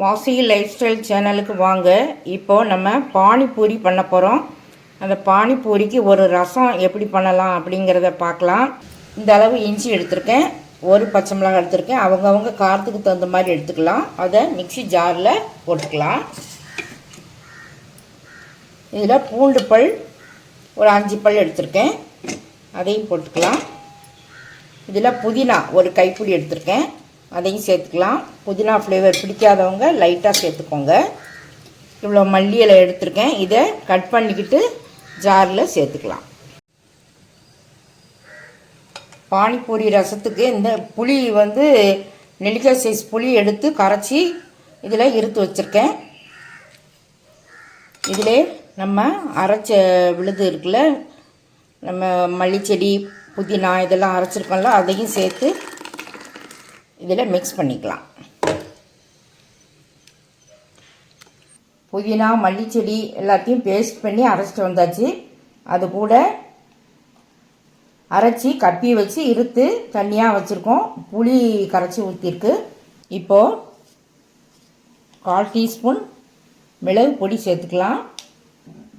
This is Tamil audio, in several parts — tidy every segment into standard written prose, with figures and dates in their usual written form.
வாசி லைஃப் ஸ்டைல் சேனலுக்கு வாங்க. இப்போது நம்ம பானிபூரி பண்ண போகிறோம். அந்த பானிபூரிக்கு ஒரு ரசம் எப்படி பண்ணலாம் அப்படிங்கிறத பார்க்கலாம். இந்த அளவு இஞ்சி எடுத்திருக்கேன், ஒரு பச்சை மிளகாய் எடுத்திருக்கேன். அவங்கவுங்க காரத்துக்கு தகுந்த மாதிரி எடுத்துக்கலாம். அதை மிக்சி ஜாரில் போட்டுக்கலாம். இதில் பூண்டு பல் ஒரு 5 பல் எடுத்திருக்கேன், அதையும் போட்டுக்கலாம். இதில் புதினா ஒரு கைப்பிடி எடுத்திருக்கேன், அதையும் சேர்த்துக்கலாம். புதினா ஃப்ளேவர் பிடிக்காதவங்க லைட்டாக சேர்த்துக்கோங்க. இவ்வளோ மல்லி இலை எடுத்திருக்கேன், இதை கட் பண்ணிக்கிட்டு ஜாரில் சேர்த்துக்கலாம். பானிபூரி ரசத்துக்கு இந்த புளி நெல்லிக்காய் சைஸ் புளி எடுத்து கரைச்சி இதில் இருத்து வச்சுருக்கேன். இதிலே நம்ம அரைச்ச விழுது இருக்குல்ல, நம்ம மல்லிச்செடி புதினா இதெல்லாம் அரைச்சிருக்கோம்ல, அதையும் சேர்த்து இதில் மிக்ஸ் பண்ணிக்கலாம். புதினா மல்லிச்செடி எல்லாத்தையும் பேஸ்ட் பண்ணி அரைச்சிட்டு வந்தாச்சு. அது கூட அரைச்சி கப்பி வச்சு இருத்து தண்ணியாக வச்சுருக்கோம். புளி கரைச்சி ஊற்றிருக்கு. இப்போது 1/4 டீஸ்பூன் மிளகு பொடி சேர்த்துக்கலாம்.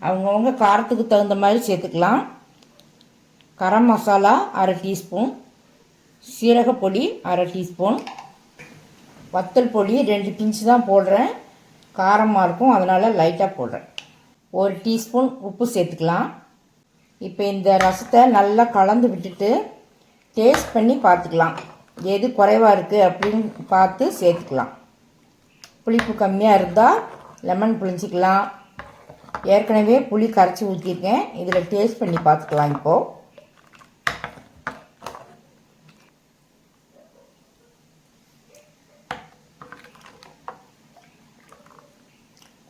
அவங்கவுங்க காரத்துக்கு தகுந்த மாதிரி சேர்த்துக்கலாம். கரம் மசாலா 1/2 டீஸ்பூன், சீரகப்பொடி 1/2 டீஸ்பூன், வத்தல் பொடி 2 பிஞ்சு தான் போடுறேன், காரமாக இருக்கும் அதனால் லைட்டாக போடுறேன். 1 டீஸ்பூன் உப்பு சேர்த்துக்கலாம். இப்போ இந்த ரசத்தை நல்லா கலந்து விட்டுட்டு டேஸ்ட் பண்ணி பார்த்துக்கலாம். எது குறைவாக இருக்குது அப்படின்னு பார்த்து சேர்த்துக்கலாம். புளிப்பு கம்மியாக இருந்தால் லெமன் புளிஞ்சிக்கலாம். ஏற்கனவே புளி கரைச்சி ஊற்றிருக்கேன், இதில் டேஸ்ட் பண்ணி பார்த்துக்கலாம். இப்போது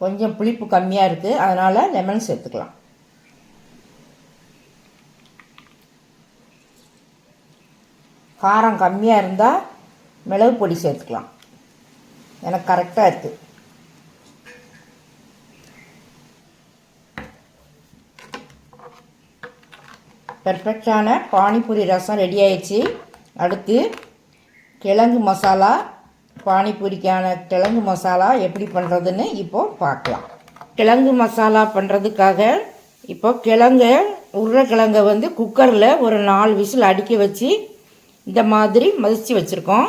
கொஞ்சம் புளிப்பு கம்மியாக இருக்குது, அதனால் லெமன் சேர்த்துக்கலாம். காரம் கம்மியாக இருந்தால் மிளகு பொடி சேர்த்துக்கலாம். எனக்கு கரெக்டாக இருக்குது. பெர்ஃபெக்டான பானிபூரி ரசம் ரெடி ஆயிடுச்சு. அடுத்து கிழங்கு மசாலா, பானிபூரிக்கான கிழங்கு மசாலா எப்படி பண்ணுறதுன்னு இப்போது பார்க்கலாம். கிழங்கு மசாலா பண்ணுறதுக்காக இப்போ உருளைக்கிழங்கை குக்கரில் ஒரு 4 விசில் அடிக்க வச்சு இந்த மாதிரி மதித்து வச்சுருக்கோம்.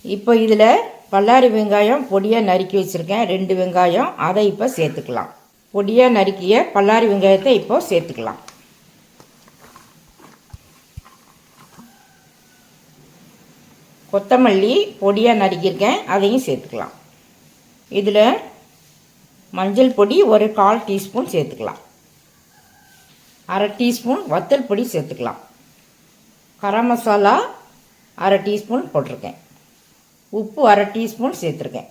இப்போ இதில் பல்லாரி வெங்காயம் பொடியாக நறுக்கி வச்சுருக்கேன், 2 வெங்காயம், அதை இப்போ சேர்த்துக்கலாம். பொடியாக நறுக்கிய பல்லாரி வெங்காயத்தை இப்போ சேர்த்துக்கலாம். கொத்தமல்லி பொடியாக நறுக்கியிருக்கேன், அதையும் சேர்த்துக்கலாம். இதில் மஞ்சள் பொடி ஒரு 1/4 டீஸ்பூன் சேர்த்துக்கலாம். 1/2 டீஸ்பூன் வத்தல் பொடி சேர்த்துக்கலாம். கரம் மசாலா 1/2 டீஸ்பூன் போட்டிருக்கேன். உப்பு 1/2 டீஸ்பூன் சேர்த்துருக்கேன்.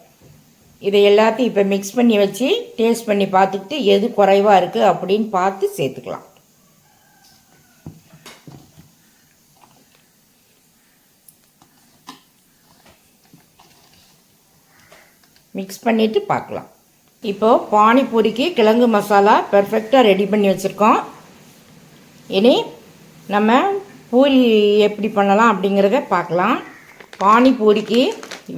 இதை எல்லாத்தையும் இப்போ மிக்ஸ் பண்ணி வச்சு டேஸ்ட் பண்ணி பார்த்துக்கிட்டு எது குறைவாக இருக்குது அப்படின்னு பார்த்து சேர்த்துக்கலாம். மிக்ஸ் பண்ணிவிட்டு பார்க்கலாம். இப்போது பானிபூரிக்கு கிழங்கு மசாலா பெர்ஃபெக்டாக ரெடி பண்ணி வச்சுருக்கோம். இனி நம்ம பூரி எப்படி பண்ணலாம் அப்படிங்கிறத பார்க்கலாம். பானிபூரிக்கு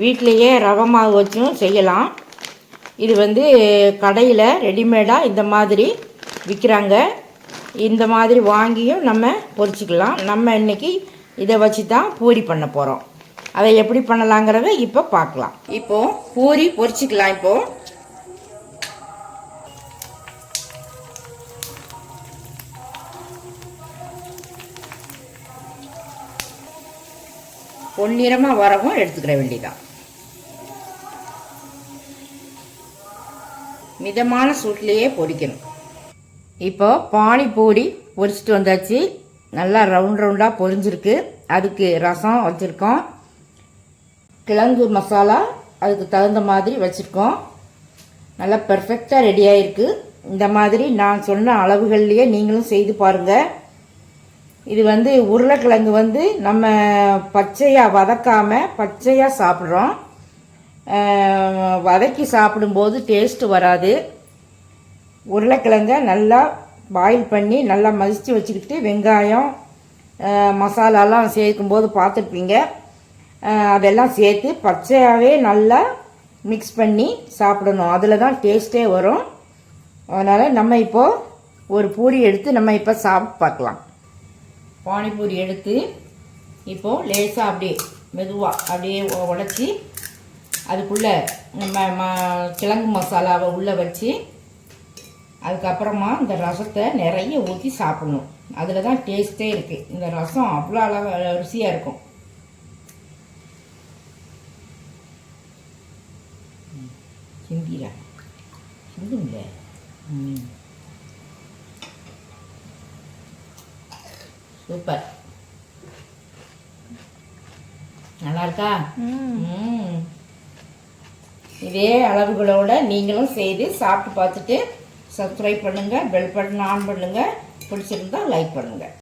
வீட்டிலையே ரவை மாவு வச்சும் செய்யலாம். இது கடையில் ரெடிமேடாக இந்த மாதிரி விற்கிறாங்க. இந்த மாதிரி வாங்கியும் நம்ம பொரிச்சிக்கலாம். நம்ம இன்றைக்கி இதை வச்சு தான் பூரி பண்ண போகிறோம். அதை எப்படி பண்ணலாங்கிறத இப்போ பார்க்கலாம். இப்போது பூரி பொரிச்சிக்கலாம். இப்போது பொன்னிறமாக வரவும் எடுத்துக்கிற வேண்டியதான். மிதமான சூட்லேயே பொரிக்கணும். இப்போ பானிபூரி பொரிச்சிட்டு வந்தாச்சு. நல்லா ரவுண்டாக பொரிஞ்சிருக்கு. அதுக்கு ரசம் வச்சுருக்கோம், கிழங்கு மசாலா அதுக்கு தகுந்த மாதிரி வச்சுருக்கோம். நல்லா பெர்ஃபெக்டாக ரெடி ஆகிருக்கு. இந்த மாதிரி நான் சொன்ன அளவுகள்லேயே நீங்களும் செய்து பாருங்கள். இது உருளைக்கிழங்கு நம்ம பச்சையாக வதக்காமல் பச்சையாக சாப்பிட்றோம். வதக்கி சாப்பிடும்போது டேஸ்ட்டு வராது. உருளைக்கிழங்கை நல்லா பாயில் பண்ணி நல்லா மசித்து வச்சுக்கிட்டு வெங்காயம் மசாலாலாம் சேர்க்கும்போது பார்த்துருப்பீங்க. அதெல்லாம் சேர்த்து பச்சையாகவே நல்லா மிக்ஸ் பண்ணி சாப்பிடணும். அதில் தான் டேஸ்ட்டே வரும். அதனால் நம்ம இப்போது ஒரு பூரி எடுத்து நம்ம இப்போ சாப்பிட்டு பார்க்கலாம். பானிபூரி எடுத்து இப்போது லேசாக அப்படியே மெதுவாக அப்படியே உடச்சி அதுக்குள்ளே நம்ம கிழங்கு மசாலாவை உள்ளே வச்சு அதுக்கப்புறமா இந்த ரசத்தை நிறைய ஊற்றி சாப்பிடணும். அதில் தான் டேஸ்ட்டே இருக்குது. இந்த ரசம் அவ்வளோ ருசியாக இருக்கும். சிந்திரா சிந்துங்களே. சூப்பர், நல்லா இருக்கா? இதே அளவுகளோட நீங்களும் செய்து சாப்பிட்டு பார்த்துட்டு சப்ஸ்கிரைப் பண்ணுங்கள், பெல் பட்டன் ஆன் பண்ணுங்கள், பிடிச்சிருந்தா லைக் பண்ணுங்கள்.